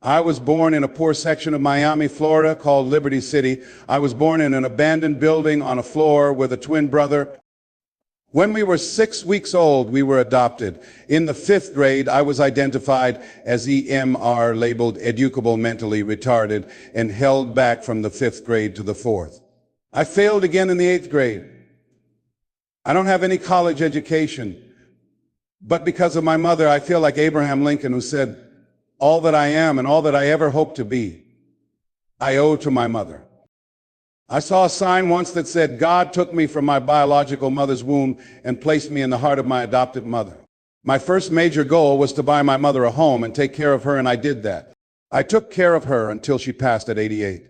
I was born in a poor section of Miami, Florida called Liberty City. I was born in an abandoned building on a floor with a twin brother. When we were 6 weeks old, we were adopted. In the 5th grade, I was identified as EMR, labeled educable mentally retarded, and held back from the 5th grade to the 4th. I failed again in the 8th grade. I don't have any college education, but because of my mother, I feel like Abraham Lincoln, who said, "All that I am and all that I ever hope to be, I owe to my mother." I saw a sign once that said, "God took me from my biological mother's womb and placed me in the heart of my adoptive mother." My first major goal was to buy my mother a home and take care of her, and I did that. I took care of her until she passed at 88.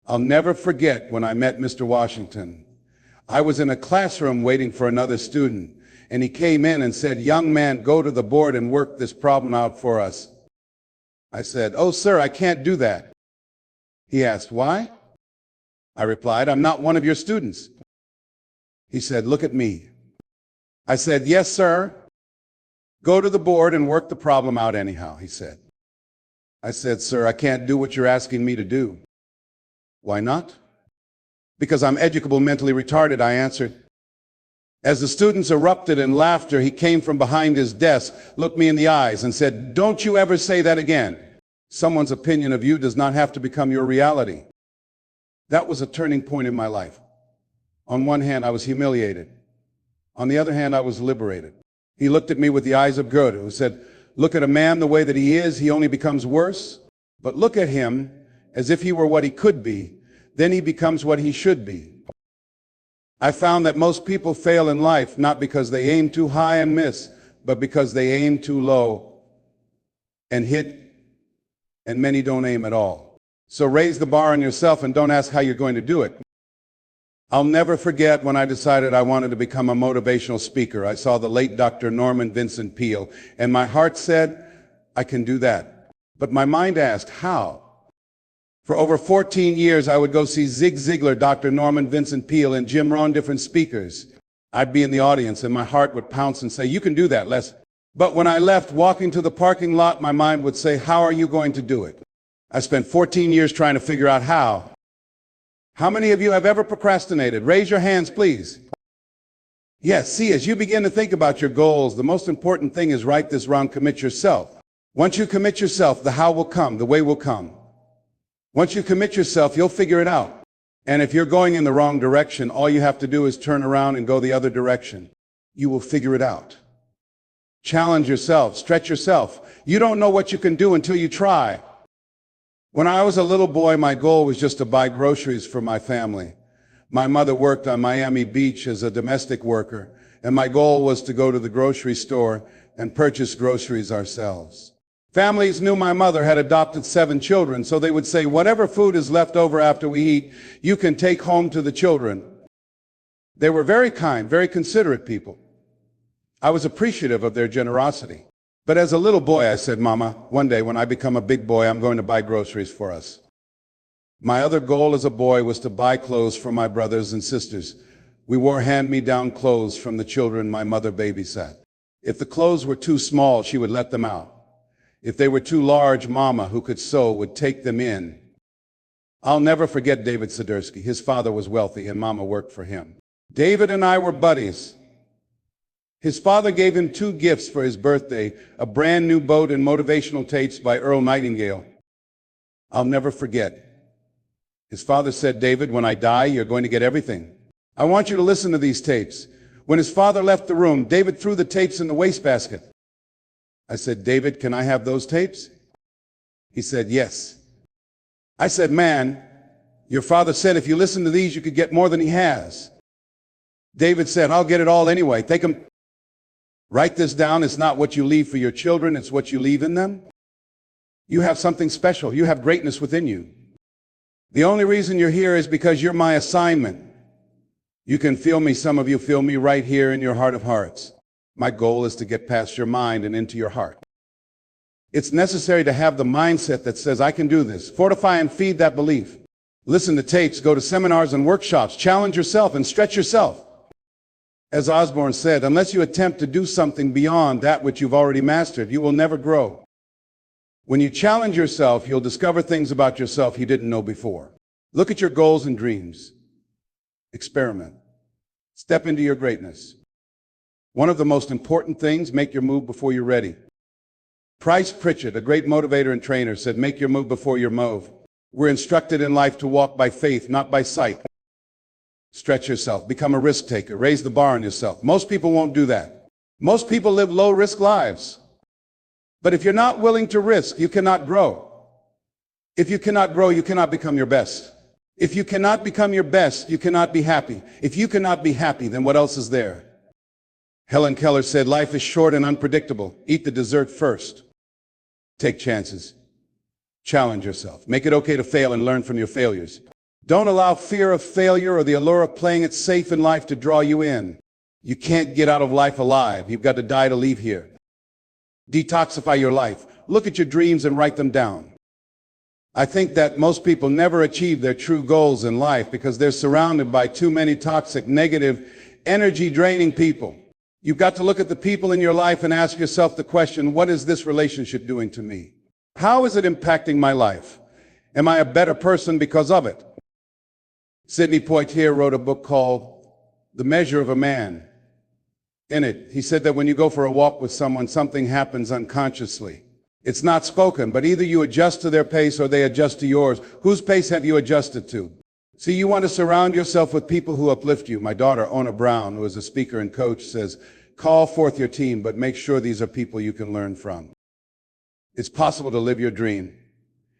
I'll never forget when I met Mr. Washington. I was in a classroom waiting for another student, and he came in and said, "Young man, go to the board and work this problem out for us." I said, "Oh, sir, I can't do that." He asked, "Why?" I replied, "I'm not one of your students." He said, "Look at me." I said, "Yes, sir. Go to the board and work the problem out anyhow," he said. I said, "Sir, I can't do what you're asking me to do." "Why not?" "Because I'm educable mentally retarded," I answered. As the students erupted in laughter, he came from behind his desk, looked me in the eyes, and said, "Don't you ever say that again. Someone's opinion of you does not have to become your reality." That was a turning point in my life. On one hand, I was humiliated. On the other hand, I was liberated. He looked at me with the eyes of Goethe, who said, "Look at a man the way that he is, he only becomes worse. But look at him as if he were what he could be, then he becomes what he should be." I found that most people fail in life not because they aim too high and miss, but because they aim too low and hit, and many don't aim at all. So raise the bar on yourself and don't ask how you're going to do it. I'll never forget when I decided I wanted to become a motivational speaker. I saw the late Dr. Norman Vincent Peale, and my heart said, I can do that. But my mind asked, how? For over 14 years, I would go see Zig Ziglar, Dr. Norman Vincent Peale, and Jim Rohn, different speakers. I'd be in the audience, and my heart would pounce and say, "You can do that, Les." But when I left, walking to the parking lot, my mind would say, "How are you going to do it?" I spent 14 years trying to figure out how. How many of you have ever procrastinated? Raise your hands, please. Yes, see, as you begin to think about your goals, the most important thing is right this round, commit yourself. Once you commit yourself, the how will come, the way will come. Once you commit yourself, you'll figure it out. And if you're going in the wrong direction, all you have to do is turn around and go the other direction. You will figure it out. Challenge yourself, stretch yourself. You don't know what you can do until you try. When I was a little boy, my goal was just to buy groceries for my family. My mother worked on Miami Beach as a domestic worker, and my goal was to go to the grocery store and purchase groceries ourselves. Families knew my mother had adopted 7 children, so they would say, "Whatever food is left over after we eat, you can take home to the children." They were very kind, very considerate people. I was appreciative of their generosity. But as a little boy, I said, "Mama, one day when I become a big boy, I'm going to buy groceries for us." My other goal as a boy was to buy clothes for my brothers and sisters. We wore hand-me-down clothes from the children my mother babysat. If the clothes were too small, she would let them out. If they were too large, Mama, who could sew, would take them in. I'll never forget David Sidursky. His father was wealthy and Mama worked for him. David and I were buddies. His father gave him 2 gifts for his birthday, a brand new boat and motivational tapes by Earl Nightingale. I'll never forget. His father said, "David, when I die, you're going to get everything. I want you to listen to these tapes." When his father left the room, David threw the tapes in the wastebasket. I said, "David, can I have those tapes?" He said, "Yes." I said, "Man, your father said if you listen to these, you could get more than he has." David said, "I'll get it all anyway. Take them. Write this down. It's not what you leave for your children, it's what you leave in them. You have something special. You have greatness within you. The only reason you're here is because you're my assignment. You can feel me. Some of you feel me right here in your heart of hearts. My goal is to get past your mind and into your heart. It's necessary to have the mindset that says, I can do this. Fortify and feed that belief. Listen to tapes, go to seminars and workshops, challenge yourself and stretch yourself. As Osborne said, unless you attempt to do something beyond that which you've already mastered, you will never grow. When you challenge yourself, you'll discover things about yourself you didn't know before. Look at your goals and dreams. Experiment. Step into your greatness. One of the most important things, make your move before you're ready. Price Pritchett, a great motivator and trainer, said, make your move before you're move. We're instructed in life to walk by faith, not by sight. Stretch yourself, become a risk taker, raise the bar on yourself. Most people won't do that. Most people live low-risk lives. But if you're not willing to risk, you cannot grow. If you cannot grow, you cannot become your best. If you cannot become your best, you cannot be happy. If you cannot be happy, then what else is there? Helen Keller said, life is short and unpredictable. Eat the dessert first. Take chances. Challenge yourself. Make it okay to fail and learn from your failures. Don't allow fear of failure or the allure of playing it safe in life to draw you in. You can't get out of life alive. You've got to die to leave here. Detoxify your life. Look at your dreams and write them down. I think that most people never achieve their true goals in life because they're surrounded by too many toxic, negative, energy-draining people. You've got to look at the people in your life and ask yourself the question, what is this relationship doing to me? How is it impacting my life? Am I a better person because of it? Sidney Poitier wrote a book called The Measure of a Man. In it, he said that when you go for a walk with someone, something happens unconsciously. It's not spoken, but either you adjust to their pace or they adjust to yours. Whose pace have you adjusted to? See, you want to surround yourself with people who uplift you. My daughter, Ona Brown, who is a speaker and coach, says, call forth your team, but make sure these are people you can learn from. It's possible to live your dream.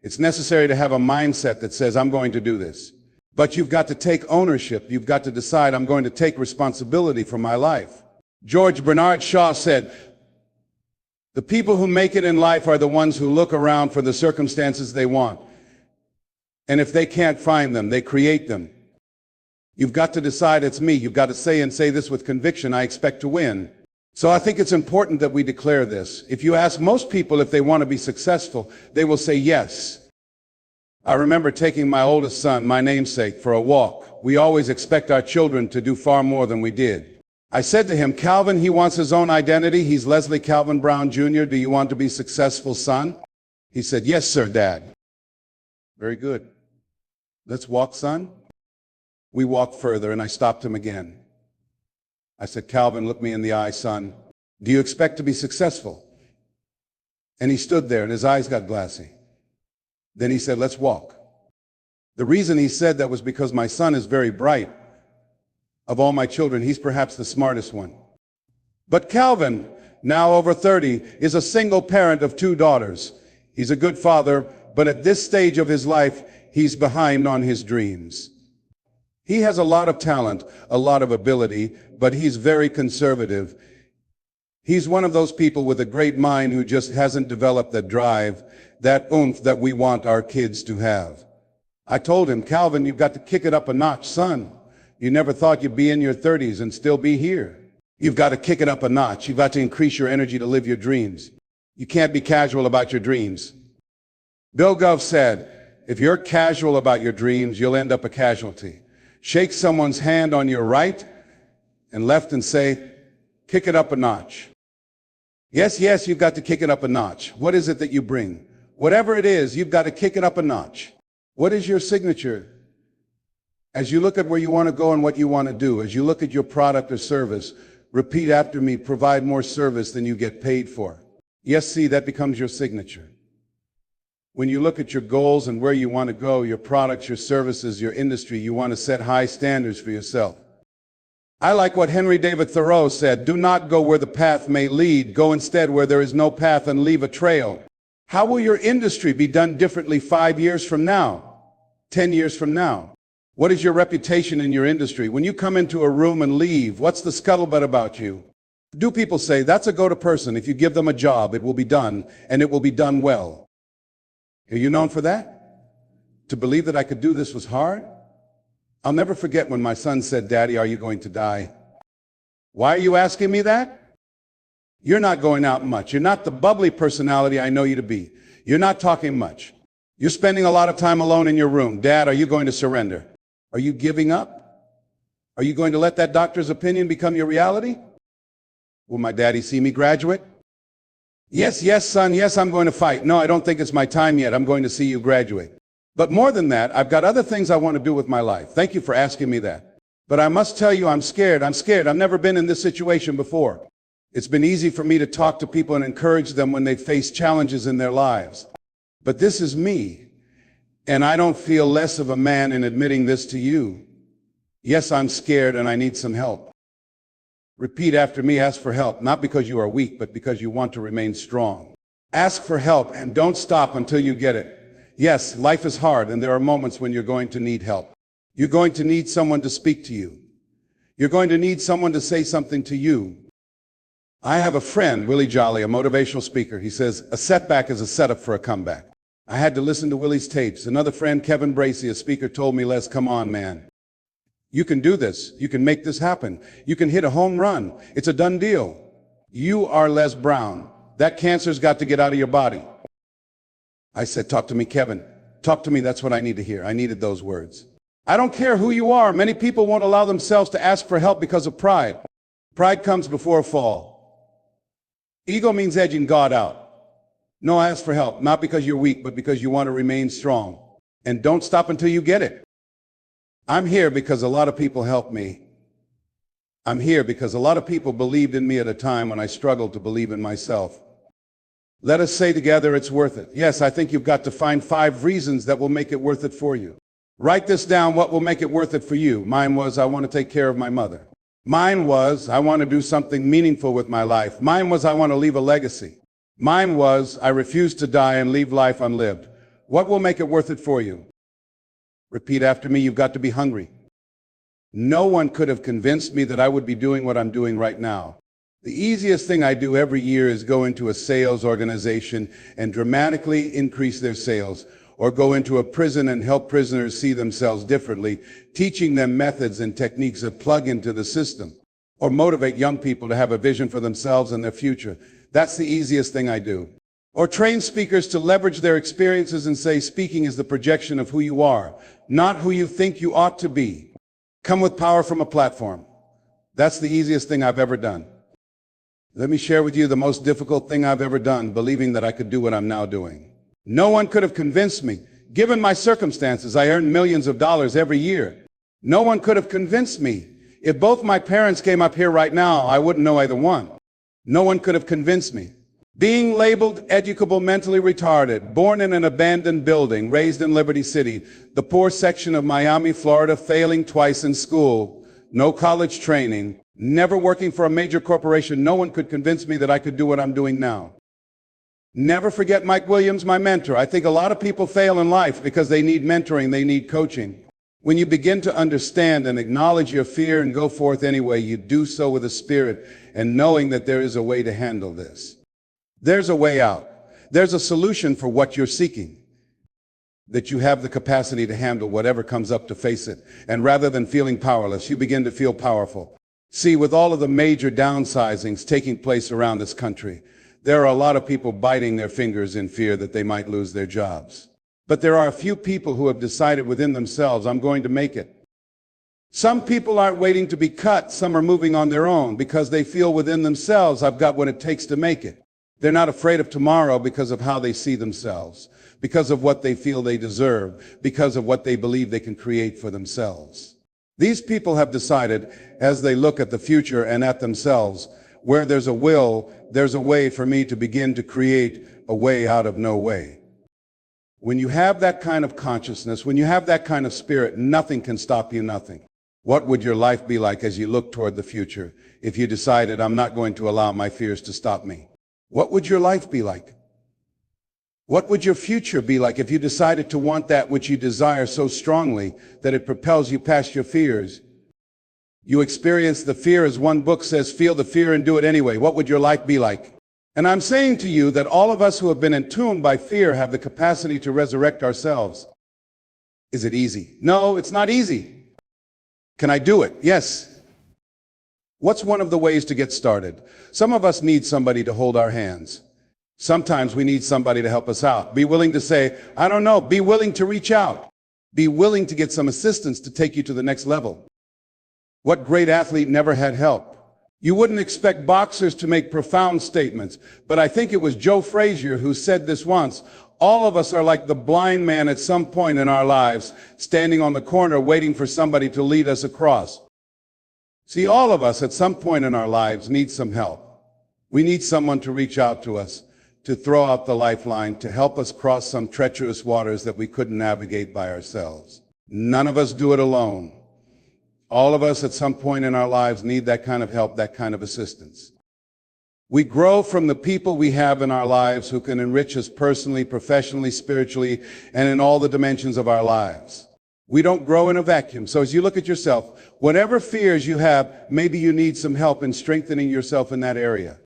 It's necessary to have a mindset that says, I'm going to do this. But you've got to take ownership. You've got to decide, I'm going to take responsibility for my life. George Bernard Shaw said, the people who make it in life are the ones who look around for the circumstances they want. And if they can't find them, they create them. You've got to decide it's me. You've got to say this with conviction, I expect to win. So I think it's important that we declare this. If you ask most people if they want to be successful, they will say yes. I remember taking my oldest son, my namesake, for a walk. We always expect our children to do far more than we did. I said to him, Calvin, he wants his own identity. He's Leslie Calvin Brown Jr. Do you want to be successful, son? He said, yes, sir, Dad. Very good. Let's walk, son. We walked further, and I stopped him again. I said, Calvin, look me in the eye, son. Do you expect to be successful? And he stood there, and his eyes got glassy. Then he said, let's walk. The reason he said that was because my son is very bright. Of all my children, he's perhaps the smartest one. But Calvin, now over 30, is a single parent of 2 daughters. He's a good father, but at this stage of his life, he's behind on his dreams. He has a lot of talent, a lot of ability, but he's very conservative. He's one of those people with a great mind who just hasn't developed that drive, that oomph that we want our kids to have. I told him, Calvin, you've got to kick it up a notch, son. You never thought you'd be in your 30s and still be here. You've got to kick it up a notch. You've got to increase your energy to live your dreams. You can't be casual about your dreams. Bill Gove said, if you're casual about your dreams, you'll end up a casualty. Shake someone's hand on your right and left and say, kick it up a notch. Yes, yes, you've got to kick it up a notch. What is it that you bring? Whatever it is, you've got to kick it up a notch. What is your signature? As you look at where you want to go and what you want to do, as you look at your product or service, repeat after me, provide more service than you get paid for. Yes, see, that becomes your signature. When you look at your goals and where you want to go, your products, your services, your industry, you want to set high standards for yourself. I like what Henry David Thoreau said, do not go where the path may lead, go instead where there is no path and leave a trail. How will your industry be done differently 5 years from now, 10 years from now? What is your reputation in your industry? When you come into a room and leave, what's the scuttlebutt about you? Do people say, that's a go-to person. If you give them a job, it will be done, and it will be done well. Are you known for that? To believe that I could do this was hard? I'll never forget when my son said, Daddy, are you going to die? Why are you asking me that? You're not going out much. You're not the bubbly personality I know you to be. You're not talking much. You're spending a lot of time alone in your room. Dad, are you going to surrender? Are you giving up? Are you going to let that doctor's opinion become your reality? Will my daddy see me graduate? Yes, yes, son, yes, I'm going to fight. No, I don't think it's my time yet. I'm going to see you graduate. But more than that, I've got other things I want to do with my life. Thank you for asking me that. But I must tell you, I'm scared. I'm scared. I've never been in this situation before. It's been easy for me to talk to people and encourage them when they face challenges in their lives. But this is me, and I don't feel less of a man in admitting this to you. Yes, I'm scared and I need some help. Repeat after me, ask for help, not because you are weak, but because you want to remain strong. Ask for help and don't stop until you get it. Yes, life is hard and there are moments when you're going to need help. You're going to need someone to speak to you. You're going to need someone to say something to you. I have a friend, Willie Jolly, a motivational speaker. He says, a setback is a setup for a comeback. I had to listen to Willie's tapes. Another friend, Kevin Bracey, a speaker, told me, Les, come on, man. You can do this. You can make this happen. You can hit a home run. It's a done deal. You are Les Brown. That cancer's got to get out of your body. I said, talk to me, Kevin. Talk to me. That's what I need to hear. I needed those words. I don't care who you are. Many people won't allow themselves to ask for help because of pride. Pride comes before a fall. Ego means edging God out. No, ask for help, not because you're weak, but because you want to remain strong. And don't stop until you get it. I'm here because a lot of people helped me. I'm here because a lot of people believed in me at a time when I struggled to believe in myself. Let us say together it's worth it. Yes, I think you've got to find 5 reasons that will make it worth it for you. Write this down, what will make it worth it for you. Mine was, I want to take care of my mother. Mine was, I want to do something meaningful with my life. Mine was, I want to leave a legacy. Mine was, I refuse to die and leave life unlived. What will make it worth it for you? Repeat after me, you've got to be hungry. No one could have convinced me that I would be doing what I'm doing right now. The easiest thing I do every year is go into a sales organization and dramatically increase their sales, or go into a prison and help prisoners see themselves differently, teaching them methods and techniques that plug into the system, or motivate young people to have a vision for themselves and their future. That's the easiest thing I do. Or train speakers to leverage their experiences and say speaking is the projection of who you are, not who you think you ought to be. Come with power from a platform. That's the easiest thing I've ever done. Let me share with you the most difficult thing I've ever done, believing that I could do what I'm now doing. No one could have convinced me. Given my circumstances, I earn millions of dollars every year. No one could have convinced me. If both my parents came up here right now, I wouldn't know either one. No one could have convinced me. Being labeled educable mentally retarded, born in an abandoned building, raised in Liberty City, the poor section of Miami, Florida, failing twice in school, no college training, never working for a major corporation, no one could convince me that I could do what I'm doing now. Never forget Mike Williams, my mentor. I think a lot of people fail in life because they need mentoring, they need coaching. When you begin to understand and acknowledge your fear and go forth anyway, you do so with a spirit and knowing that there is a way to handle this. There's a way out. There's a solution for what you're seeking. That you have the capacity to handle whatever comes up, to face it. And rather than feeling powerless, you begin to feel powerful. See, with all of the major downsizings taking place around this country, there are a lot of people biting their fingers in fear that they might lose their jobs. But there are a few people who have decided within themselves, I'm going to make it. Some people aren't waiting to be cut. Some are moving on their own because they feel within themselves, I've got what it takes to make it. They're not afraid of tomorrow because of how they see themselves, because of what they feel they deserve, because of what they believe they can create for themselves. These people have decided, as they look at the future and at themselves, where there's a will, there's a way for me to begin to create a way out of no way. When you have that kind of consciousness, when you have that kind of spirit, nothing can stop you, nothing. What would your life be like as you look toward the future if you decided, I'm not going to allow my fears to stop me? What would your life be like? What would your future be like if you decided to want that which you desire so strongly that it propels you past your fears? You experience the fear, as one book says, feel the fear and do it anyway. What would your life be like? And I'm saying to you that all of us who have been entombed by fear have the capacity to resurrect ourselves. Is it easy? No, it's not easy. Can I do it? Yes. What's one of the ways to get started? Some of us need somebody to hold our hands. Sometimes we need somebody to help us out. Be willing to say, I don't know. Be willing to reach out. Be willing to get some assistance to take you to the next level. What great athlete never had help? You wouldn't expect boxers to make profound statements, but I think it was Joe Frazier who said this once. All of us are like the blind man at some point in our lives, standing on the corner waiting for somebody to lead us across. See, all of us at some point in our lives need some help. We need someone to reach out to us, to throw out the lifeline, to help us cross some treacherous waters that we couldn't navigate by ourselves. None of us do it alone. All of us at some point in our lives need that kind of help, that kind of assistance. We grow from the people we have in our lives who can enrich us personally, professionally, spiritually, and in all the dimensions of our lives. We don't grow in a vacuum. So as you look at yourself, whatever fears you have, maybe you need some help in strengthening yourself in that area.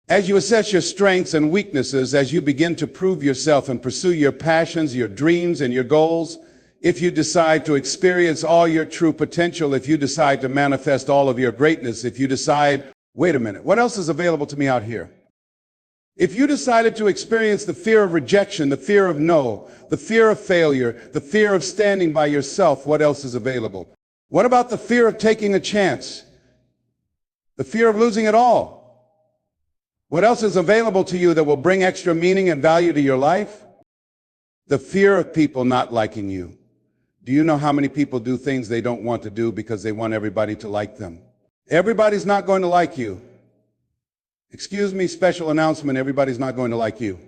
As you assess your strengths and weaknesses, as you begin to prove yourself and pursue your passions, your dreams, and your goals, if you decide to experience all your true potential, if you decide to manifest all of your greatness, if you decide, wait a minute, what else is available to me out here? If you decided to experience the fear of rejection, the fear of no, the fear of failure, the fear of standing by yourself, what else is available? What about the fear of taking a chance? The fear of losing it all? What else is available to you that will bring extra meaning and value to your life? The fear of people not liking you. Do you know how many people do things they don't want to do because they want everybody to like them? Everybody's not going to like you. Excuse me, special announcement, everybody's not going to like you.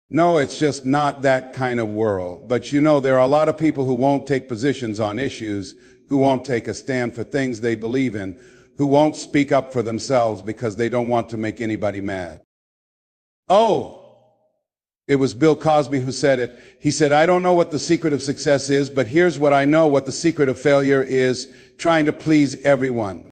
No, it's just not that kind of world. But you know, there are a lot of people who won't take positions on issues, who won't take a stand for things they believe in, who won't speak up for themselves because they don't want to make anybody mad. Oh, it was Bill Cosby who said it. He said, I don't know what the secret of success is, but here's what I know, what the secret of failure is: trying to please everyone.